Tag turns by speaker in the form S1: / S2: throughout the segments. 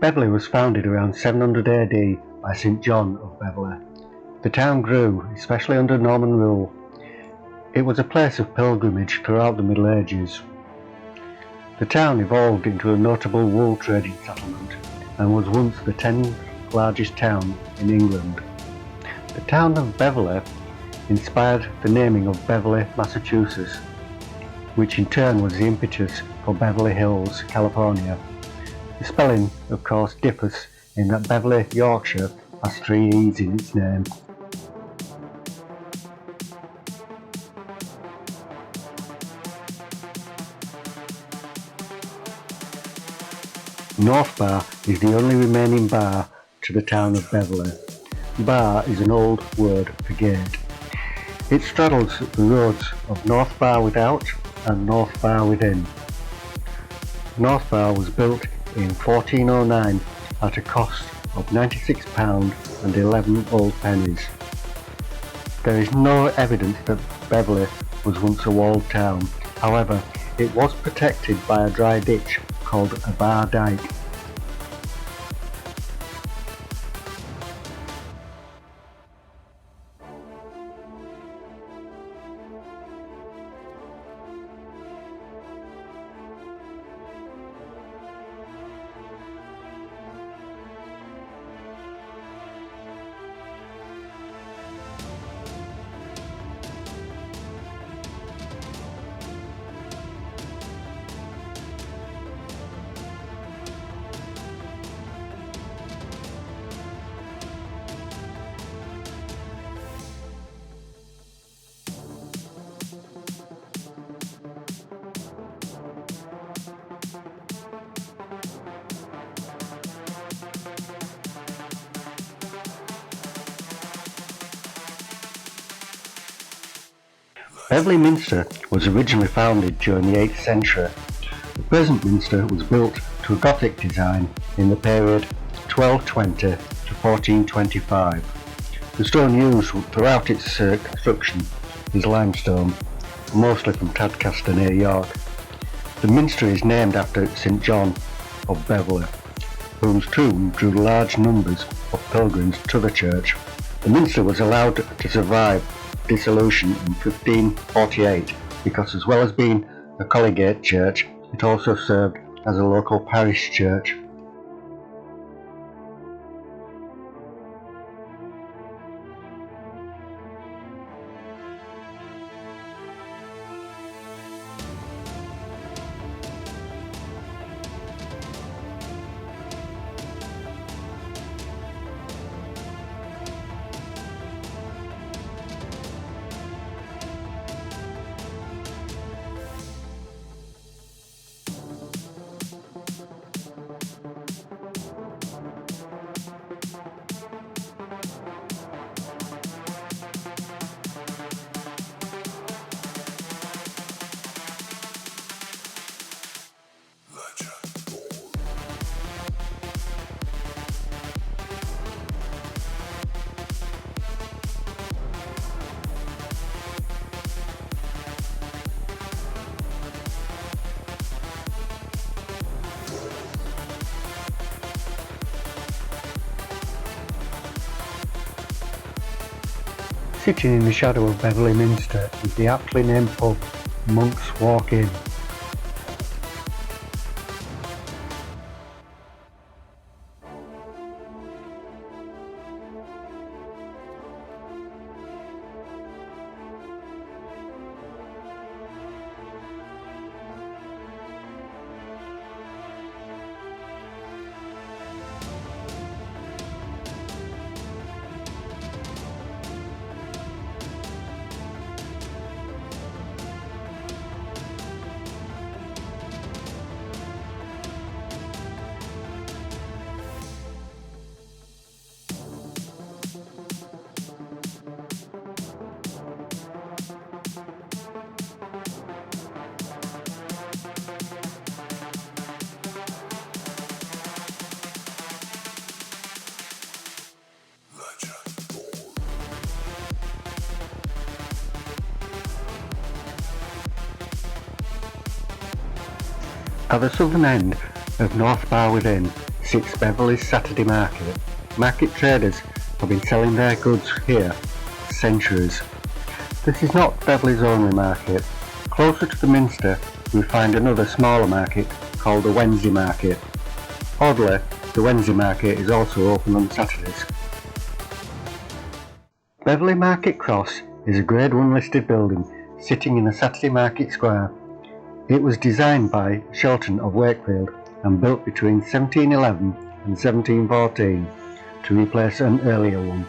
S1: Beverley was founded around 700 AD by St John of Beverley. The town grew, especially under Norman rule. It was a place of pilgrimage throughout the Middle Ages. The town evolved into a notable wool trading settlement and was once the 10th largest town in England. The town of Beverley inspired the naming of Beverley, Massachusetts, which in turn was the impetus for Beverly Hills, California. The spelling, of course, differs in that Beverley, Yorkshire has 3 E's in its name. North Bar is the only remaining bar to the town of Beverley. Bar is an old word for gate. It straddles the roads of North Bar Without and North Bar Within. North Bar was built in 1409 at a cost of £96 and 11 old pennies. There is no evidence that Beverley was once a walled town. However, it was protected by a dry ditch called a bar dyke. Beverley Minster was originally founded during the 8th century. The present minster was built to a Gothic design in the period 1220 to 1425. The stone used throughout its construction is limestone, mostly from Tadcaster near York. The minster is named after St John of Beverley, whose tomb drew large numbers of pilgrims to the church. The minster was allowed to survive dissolution in 1548 because, as well as being a collegiate church, it also served as a local parish church. Sitting in the shadow of Beverley Minster is the aptly named pub Monk's Walk Inn. At the southern end of North Bar Within sits Beverley Saturday Market. Market traders have been selling their goods here for centuries. This is not Beverley's only market. Closer to the Minster we find another smaller market called the Wednesday Market. Oddly, the Wednesday Market is also open on Saturdays. Beverley Market Cross is a Grade 1 listed building sitting in a Saturday Market Square. It was designed by Shelton of Wakefield and built between 1711 and 1714 to replace an earlier one.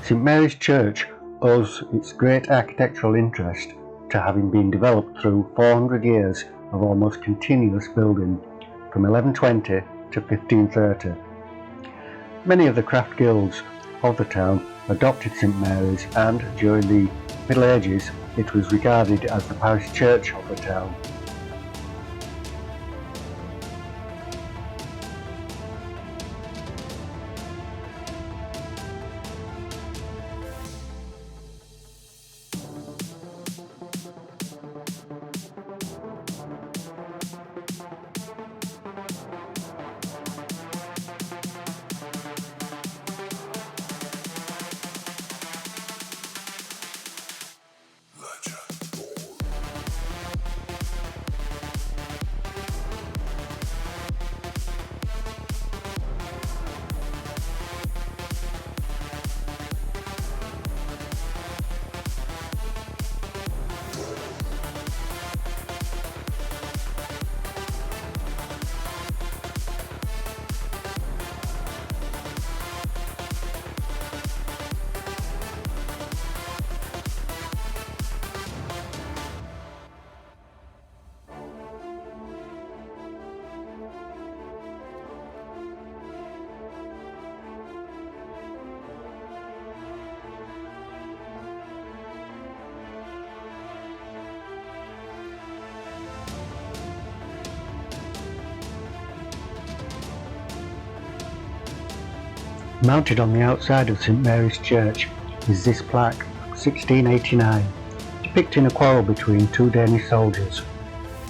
S1: St Mary's Church owes its great architectural interest to having been developed through 400 years of almost continuous building from 1120 to 1530. Many of the craft guilds of the town adopted St Mary's, and during the Middle Ages it was regarded as the parish church of the town. Mounted on the outside of St Mary's Church is this plaque, 1689, depicting a quarrel between two Danish soldiers.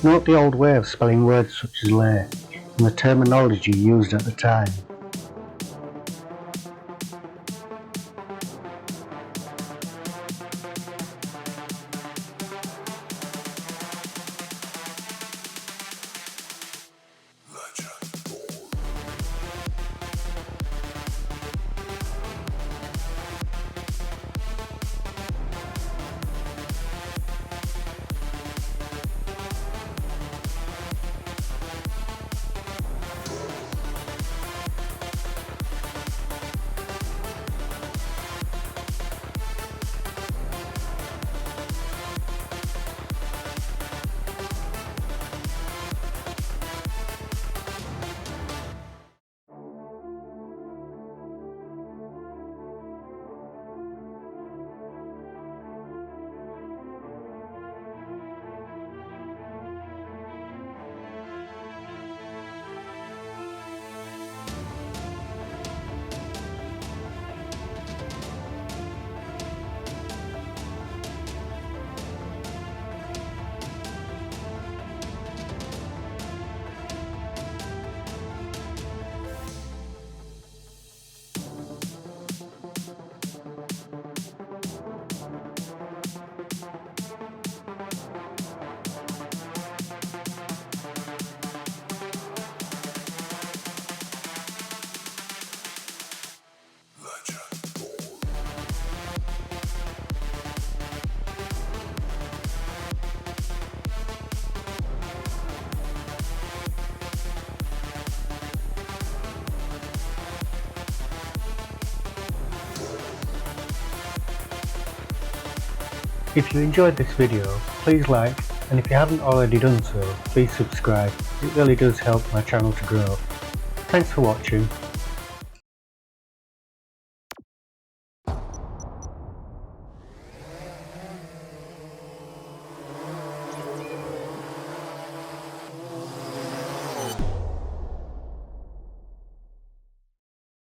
S1: Note the old way of spelling words such as lay and the terminology used at the time. If you enjoyed this video, please like, and if you haven't already done so, please subscribe. It really does help my channel to grow. Thanks for watching.